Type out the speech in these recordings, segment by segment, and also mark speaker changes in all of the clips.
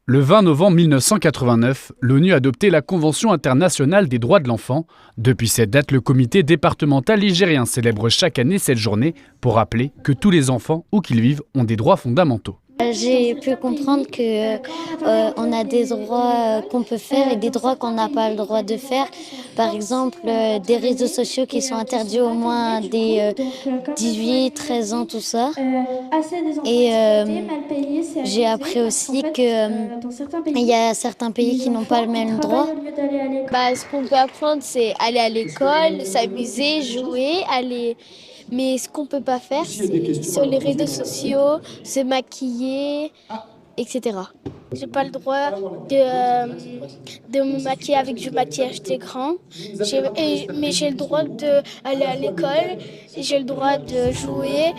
Speaker 1: Le 20 novembre 1989, l'ONU a adopté la Convention internationale des droits de l'enfant. Depuis cette date, le comité départemental ligérien célèbre chaque année cette journée pour rappeler que tous les enfants, où qu'ils vivent, ont des droits fondamentaux.
Speaker 2: J'ai pu comprendre qu'on a des droits qu'on peut faire et des droits qu'on n'a pas le droit de faire. Par exemple, des réseaux sociaux qui sont interdits au moins des 18, 13 ans, tout ça. Et j'ai appris aussi qu'il y a certains pays qui n'ont pas le même droit.
Speaker 3: Ce qu'on peut apprendre, c'est aller à l'école, s'amuser, jouer, aller. Mais ce qu'on peut pas faire, c'est sur les réseaux sociaux, se maquiller, etc. J'ai pas le droit de me maquiller avec du maquillage d'écran, mais j'ai le droit d'aller à l'école, j'ai le droit de jouer.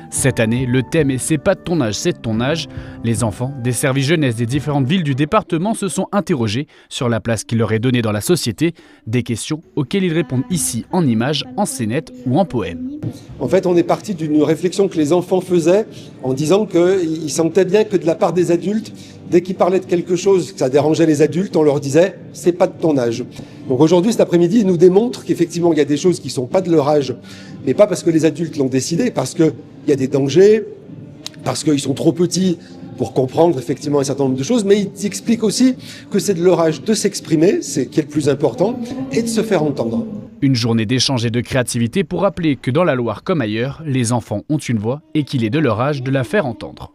Speaker 1: Cette année, le thème est « C'est pas de ton âge, c'est de ton âge ». Les enfants des services jeunesse des différentes villes du département se sont interrogés sur la place qui leur est donnée dans la société. Des questions auxquelles ils répondent ici en images, en scénettes ou en poèmes.
Speaker 4: En fait, on est parti d'une réflexion que les enfants faisaient en disant qu'ils sentaient bien que de la part des adultes, dès qu'ils parlaient de quelque chose que ça dérangeait les adultes, on leur disait « c'est pas de ton âge ». Donc aujourd'hui, cet après-midi, ils nous démontrent qu'effectivement, il y a des choses qui sont pas de leur âge, mais pas parce que les adultes l'ont décidé, parce qu'il y a des dangers, parce qu'ils sont trop petits pour comprendre effectivement un certain nombre de choses, mais ils expliquent aussi que c'est de leur âge de s'exprimer, c'est qui est le plus important, et de se faire entendre.
Speaker 1: Une journée d'échange et de créativité pour rappeler que dans la Loire comme ailleurs, les enfants ont une voix et qu'il est de leur âge de la faire entendre.